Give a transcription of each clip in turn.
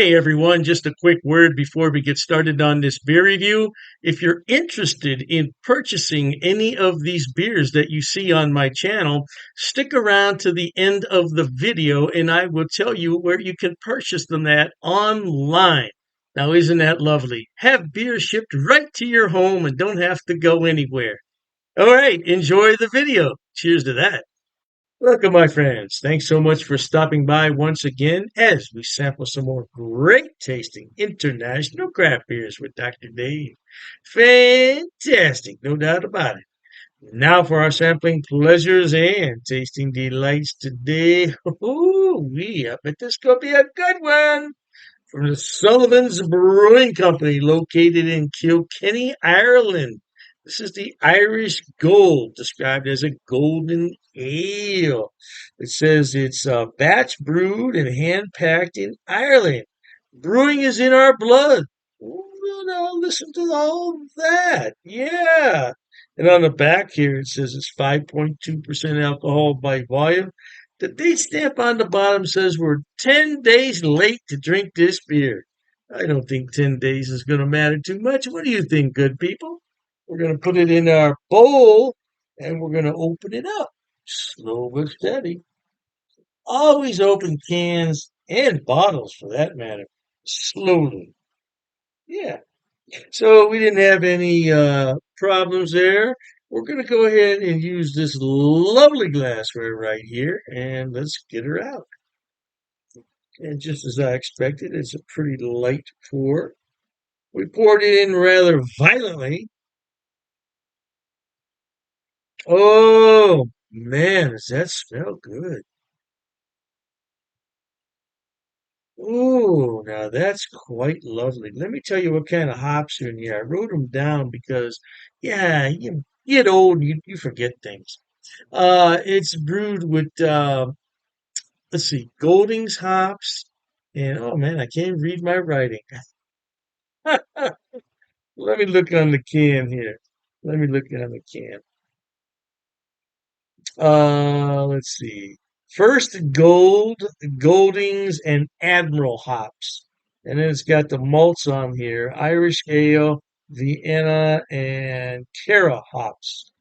Hey everyone, just a quick word before we get started on this beer review. If you're interested in purchasing any of these beers that you see on my channel, stick around to the end of the video and I will tell you where you can purchase them at online. Now, isn't that lovely? Have beer shipped right to your home and don't have to go anywhere. All right, enjoy the video. Cheers to that. Welcome, my friends. Thanks so much for stopping by once again as we sample some more great tasting international craft beers with Dr. Dave. Fantastic, no doubt about it. Now for our sampling pleasures and tasting delights today. I bet this could be a good one. From the Sullivan's Brewing Company, located in Kilkenny, Ireland. This is the Irish Gold, described as a golden ale. It says it's batch brewed and hand packed in Ireland. Brewing is in our blood. Well, now listen to all that. Yeah. And on the back here, it says it's 5.2% alcohol by volume. The date stamp on the bottom says we're 10 days late to drink this beer. I don't think 10 days is going to matter too much. What do you think, good people? We're going to put it in our bowl and we're going to open it up. Slow but steady. Always open cans and bottles for that matter. Slowly. Yeah. So we didn't have any problems there. We're going to go ahead and use this lovely glassware right here and let's get her out. And just as I expected, it's a pretty light pour. We poured it in rather violently. Oh, man, does that smell good? Ooh, now that's quite lovely. Let me tell you what kind of hops are in here. I wrote them down because, yeah, you get old, and you forget things. It's brewed with, let's see, Goldings hops. And, oh man, I can't read my writing. Let me look on the can here. Let me look on the can. Let's see. First Goldings, and Admiral hops. And then it's got the malts on here. Irish Ale, Vienna, and Cara hops.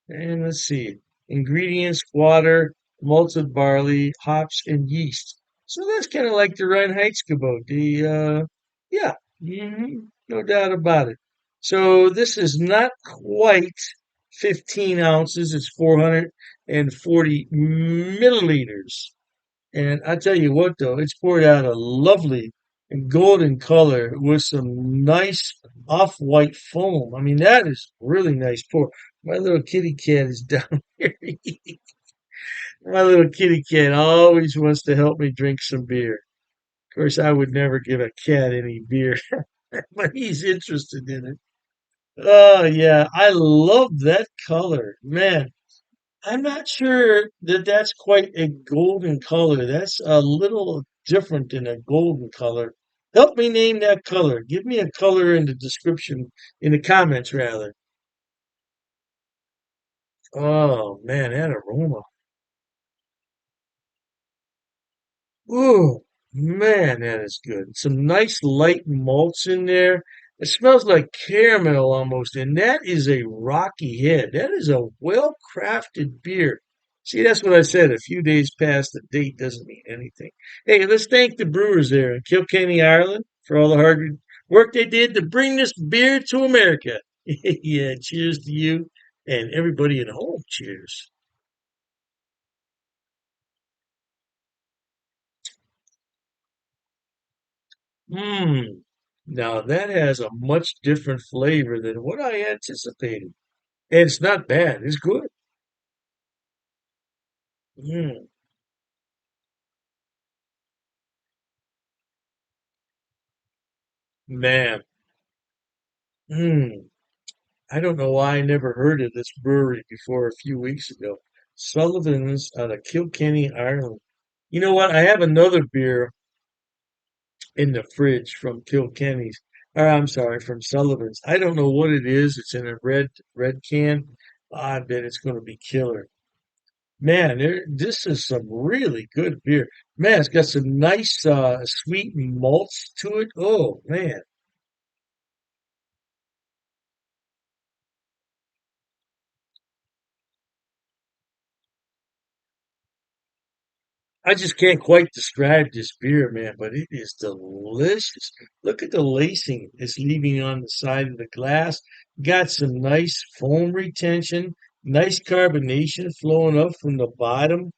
And let's see. Ingredients, water, malted barley, hops, and yeast. So that's kind of like the Reinheitsgebot. Yeah, no doubt about it. So this is not quite 15 ounces. It's 440 milliliters. And I tell you what, though, it's poured out a lovely golden color with some nice off-white foam. I mean, that is really nice pour. My little kitty cat is down here. My little kitty cat always wants to help me drink some beer. Of course, I would never give a cat any beer, but he's interested in it. Oh, yeah, I love that color. Man, I'm not sure that that's quite a golden color. That's a little different than a golden color. Help me name that color. Give me a color in the description, in the comments rather. Oh man, that aroma. Ooh, man, that is good. Some nice light malts in there. It smells like caramel almost, and that is a rocky head. That is a well-crafted beer. See, that's what I said. A few days past the date doesn't mean anything. Hey, let's thank the brewers there in Kilkenny, Ireland, for all the hard work they did to bring this beer to America. Yeah, cheers to you and everybody at home. Cheers. Mmm. Now that has a much different flavor than what I anticipated. And it's not bad. It's good. Mm, man. Mm. I don't know why I never heard of this brewery before a few weeks ago. Sullivan's out of Kilkenny, Ireland. You know what? I have another beer in the fridge from Kilkenny's. Or I'm sorry, from Sullivan's. I don't know what it is. It's in a red can. I bet it's going to be killer. Man, this is some really good beer. Man, it's got some nice sweet malts to it. Oh man, I just can't quite describe this beer, man, but it is delicious. Look at the lacing it's leaving on the side of the glass. Got some nice foam retention, nice carbonation flowing up from the bottom.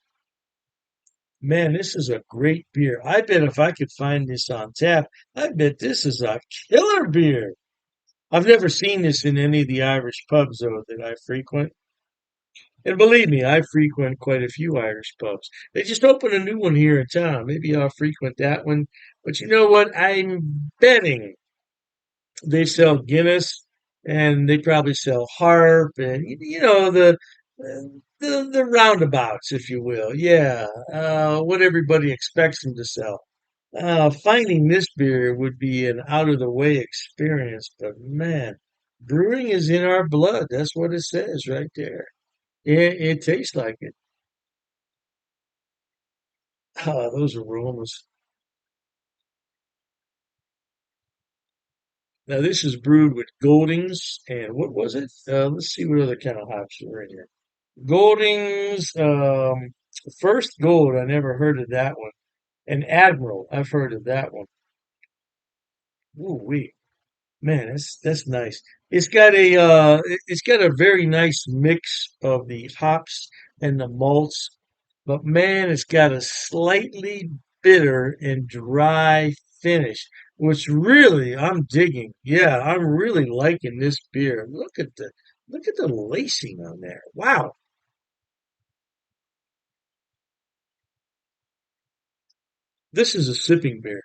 Man, this is a great beer. I bet if I could find this on tap, I bet this is a killer beer. I've never seen this in any of the Irish pubs though that I frequent. And believe me, I frequent quite a few Irish pubs. They just opened a new one here in town. Maybe I'll frequent that one. But you know what? I'm betting they sell Guinness and they probably sell Harp and the roundabouts, if you will. Yeah, what everybody expects them to sell. Finding this beer would be an out of the way experience, but man, brewing is in our blood. That's what it says right there. It tastes like it. Ah, those aromas. Now this is brewed with Goldings and what was it? Let's see what other kind of hops are in here. Goldings, First Gold. I never heard of that one. And Admiral, I've heard of that one. Ooh wee. Man, that's nice. It's got a very nice mix of the hops and the malts, but man, it's got a slightly bitter and dry finish, which really I'm digging. Yeah, I'm really liking this beer. Look at the lacing on there. Wow. This is a sipping beer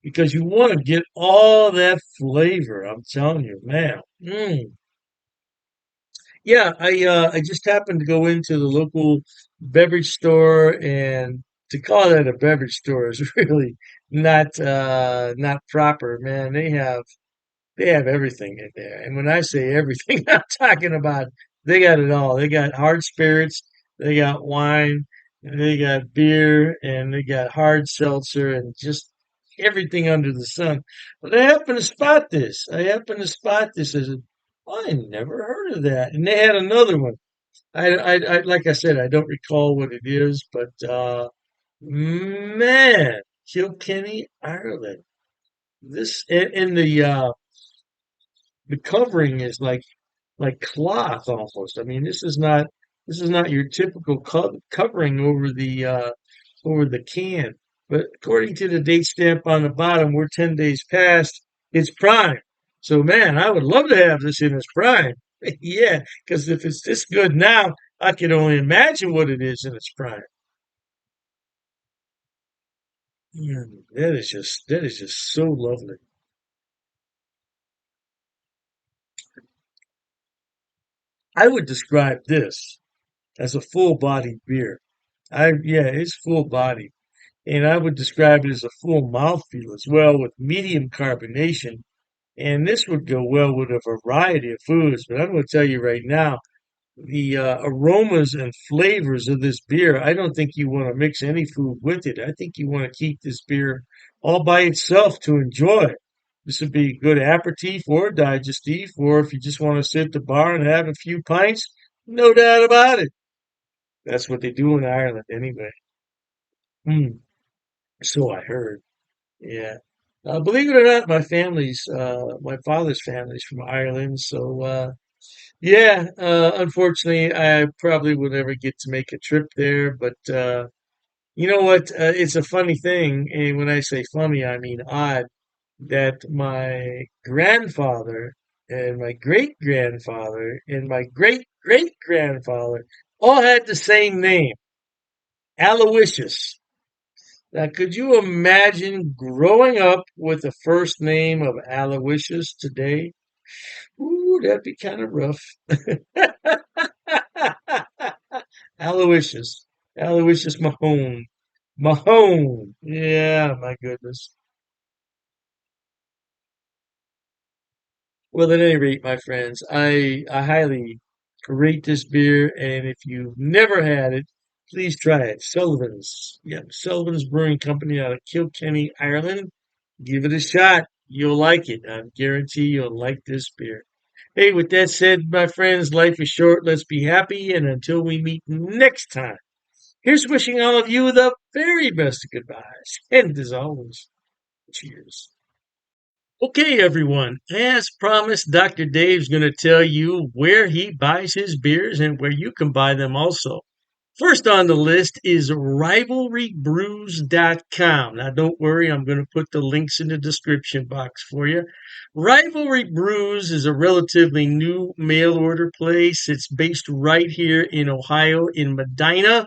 because you want to get all that flavor. I'm telling you, man. Yeah, I just happened to go into the local beverage store, and to call that a beverage store is really not proper, man. They have everything in there. And when I say everything, I'm talking about they got it all. They got hard spirits, they got wine, they got beer, and they got hard seltzer and just everything under the sun. But I happened to spot this. I happened to spot this as I never heard of that. And they had another one. Like I said, I don't recall what it is, but man, Kilkenny, Ireland. This and the covering is like cloth almost. I mean, this is not your typical covering over the can. But according to the date stamp on the bottom, we're 10 days past its prime. So man, I would love to have this in its prime. Yeah, because if it's this good now, I can only imagine what it is in its prime. That is just so lovely. I would describe this as a full bodied beer. Yeah, it's full bodied. And I would describe it as a full mouthfeel as well with medium carbonation. And this would go well with a variety of foods. But I'm going to tell you right now, the aromas and flavors of this beer, I don't think you want to mix any food with it. I think you want to keep this beer all by itself to enjoy. This would be a good aperitif or digestif, or if you just want to sit at the bar and have a few pints, no doubt about it. That's what they do in Ireland anyway. Hmm. So I heard. Yeah. Believe it or not, my father's family's from Ireland. So, yeah, unfortunately, I probably will never get to make a trip there. But, you know what? It's a funny thing. And when I say funny, I mean odd that my grandfather and my great grandfather and my great great grandfather all had the same name, Aloysius. Now, could you imagine growing up with the first name of Aloysius today? Ooh, that'd be kind of rough. Aloysius. Aloysius Mahone. Mahone. Yeah, my goodness. Well, at any rate, my friends, I highly rate this beer, and if you've never had it, Please try it. Sullivan's. Yep, Sullivan's Brewing Company out of Kilkenny, Ireland. Give it a shot. You'll like it. I guarantee you'll like this beer. Hey, with that said, my friends, life is short. Let's be happy. And until we meet next time, here's wishing all of you the very best of goodbyes. And as always, cheers. Okay, everyone. As promised, Dr. Dave's going to tell you where he buys his beers and where you can buy them also. First on the list is rivalrybrews.com. Now, don't worry, I'm going to put the links in the description box for you. Rivalry Brews is a relatively new mail order place. It's based right here in Ohio, in Medina,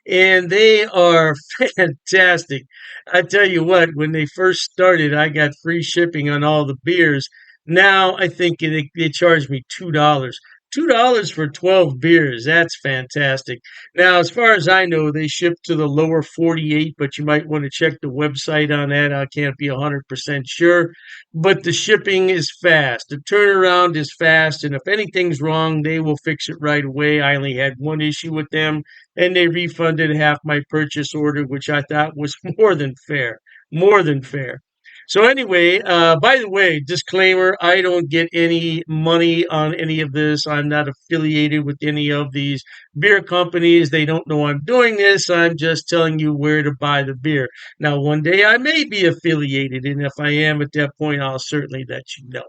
and they are fantastic. I tell you what, when they first started, I got free shipping on all the beers. Now I think they charge me $2. $2 for 12 beers. That's fantastic. Now, as far as I know, they ship to the lower 48, but you might want to check the website on that. I can't be 100% sure, but the shipping is fast. The turnaround is fast, and if anything's wrong, they will fix it right away. I only had one issue with them, and they refunded half my purchase order, which I thought was more than fair. More than fair. So anyway, by the way, disclaimer, I don't get any money on any of this. I'm not affiliated with any of these beer companies. They don't know I'm doing this. I'm just telling you where to buy the beer. Now, one day I may be affiliated, and if I am at that point, I'll certainly let you know.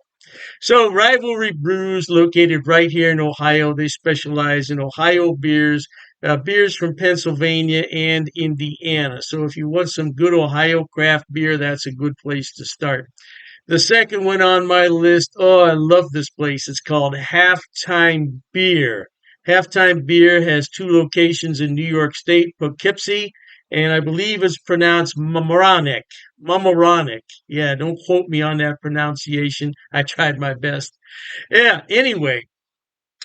So, Rivalry Brews, located right here in Ohio, they specialize in Ohio beers, beers from Pennsylvania and Indiana. So, if you want some good Ohio craft beer, that's a good place to start. The second one on my list, oh, I love this place. It's called Halftime Beer. Halftime Beer has two locations in New York State, Poughkeepsie, and I believe it's pronounced Mamaroneck. Mamaroneck. Yeah, don't quote me on that pronunciation. I tried my best. Yeah, anyway,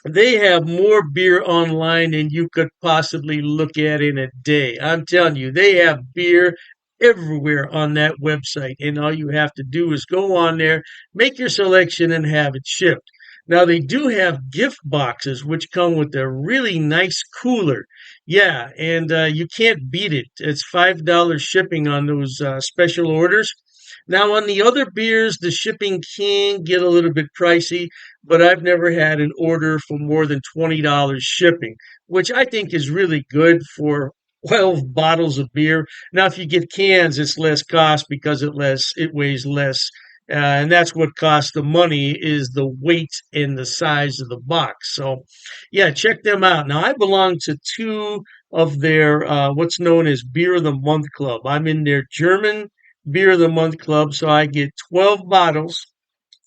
they have more beer online than you could possibly look at in a day. I'm telling you, they have beer everywhere on that website. And all you have to do is go on there, make your selection, and have it shipped. Now, they do have gift boxes, which come with a really nice cooler. Yeah, and you can't beat it. It's $5 shipping on those special orders. Now, on the other beers, the shipping can get a little bit pricey, but I've never had an order for more than $20 shipping, which I think is really good for 12 bottles of beer. Now, if you get cans, it's less cost because it weighs less. And that's what costs the money is the weight and the size of the box. So, yeah, check them out. Now, I belong to two of their what's known as Beer of the Month Club. I'm in their German Beer of the Month Club, so I get 12 bottles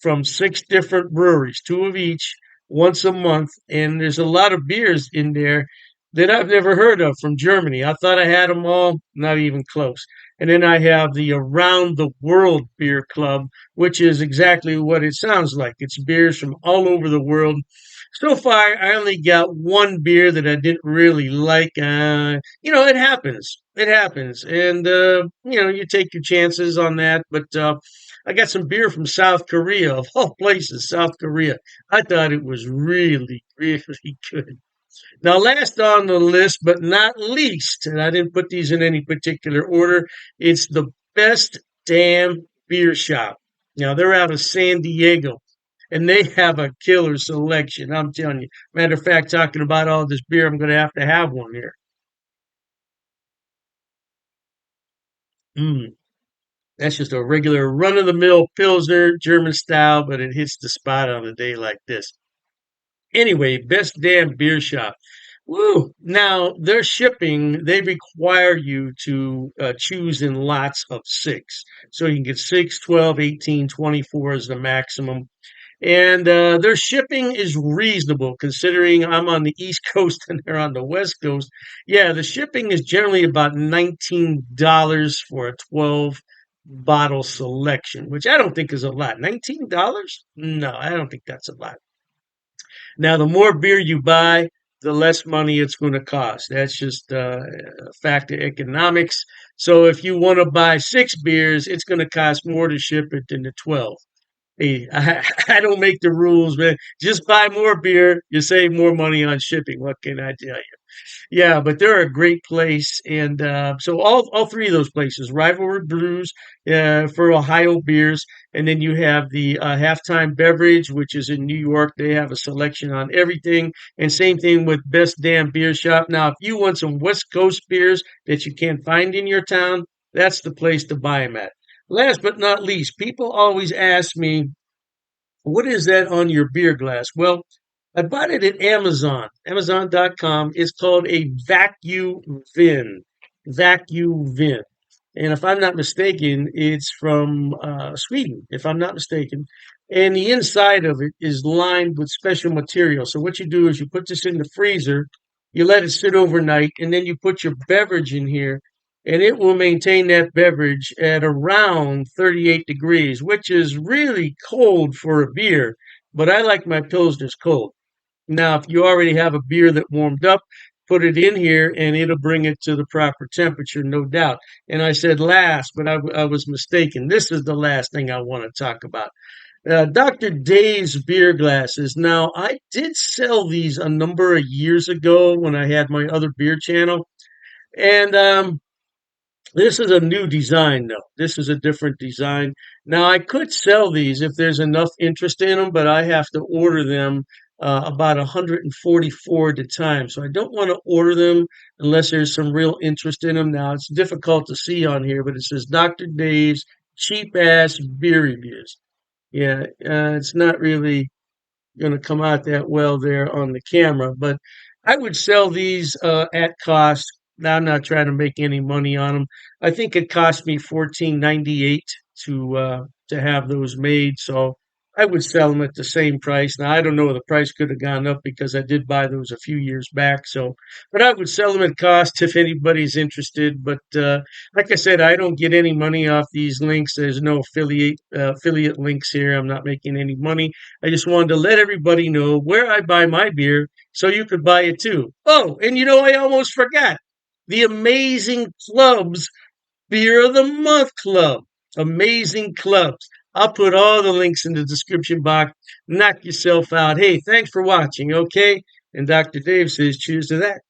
from six different breweries, two of each, once a month. And there's a lot of beers in there that I've never heard of from Germany. I thought I had them all, not even close. And then I have the Around the World Beer Club, which is exactly what it sounds like. It's beers from all over the world. So far, I only got one beer that I didn't really like. It happens. It happens. And, you take your chances on that. But I got some beer from South Korea, of all places, South Korea. I thought it was really, really good. Now, last on the list, but not least, and I didn't put these in any particular order, it's the Best Damn Beer Shop. Now, they're out of San Diego, and they have a killer selection. I'm telling you. Matter of fact, talking about all this beer, I'm going to have one here. Mm, that's just a regular run of the mill Pilsner, German style, but it hits the spot on a day like this. Anyway, Best Damn Beer Shop. Woo! Now, their shipping, they require you to choose in lots of six. So you can get 6, 12, 18, 24 is the maximum. And their shipping is reasonable considering I'm on the East Coast and they're on the West Coast. Yeah, the shipping is generally about $19 for a 12 bottle selection, which I don't think is a lot. $19? No, I don't think that's a lot. Now, the more beer you buy, the less money it's going to cost. That's just a fact of economics. So if you want to buy six beers, it's going to cost more to ship it than the 12. Hey, I don't make the rules, man. Just buy more beer. You save more money on shipping. What can I tell you? Yeah, but they're a great place, and so all three of those places, Rivalry Brews for Ohio beers, and then you have the Halftime Beverage, which is in New York. They have a selection on everything, and same thing with Best Damn Beer Shop. Now, if you want some West Coast beers that you can't find in your town, that's the place to buy them at. Last but not least, people always ask me, what is that on your beer glass? Well, I bought it at Amazon, Amazon.com. It's called a vacuum vin. Vacuum vin. And if I'm not mistaken, it's from Sweden, if I'm not mistaken. And the inside of it is lined with special material. So what you do is you put this in the freezer, you let it sit overnight, and then you put your beverage in here, and it will maintain that beverage at around 38 degrees, which is really cold for a beer. But I like my Pilsners cold. Now, if you already have a beer that warmed up, put it in here and it'll bring it to the proper temperature, no doubt. And I said last, but I was mistaken. This is the last thing I want to talk about. Dr. Dave's beer glasses. Now, I did sell these a number of years ago when I had my other beer channel. And this is a new design, though. This is a different design. Now, I could sell these if there's enough interest in them, but I have to order them about 144 at a time. So I don't want to order them unless there's some real interest in them. Now, it's difficult to see on here, but it says Dr. Dave's cheap ass beer reviews. Yeah, it's not really going to come out that well there on the camera. But I would sell these at cost. Now, I'm not trying to make any money on them. I think it cost me 14.98 to have those made. So I would sell them at the same price. Now I don't know, the price could have gone up because I did buy those a few years back. So, but I would sell them at cost if anybody's interested. But like I said, I don't get any money off these links. There's no affiliate links here. I'm not making any money. I just wanted to let everybody know where I buy my beer so you could buy it too. Oh, and you know, I almost forgot the Amazing Clubs Beer of the Month Club. Amazing clubs. I'll put all the links in the description box. Knock yourself out. Hey, thanks for watching, okay? And Dr. Dave says, cheers to that.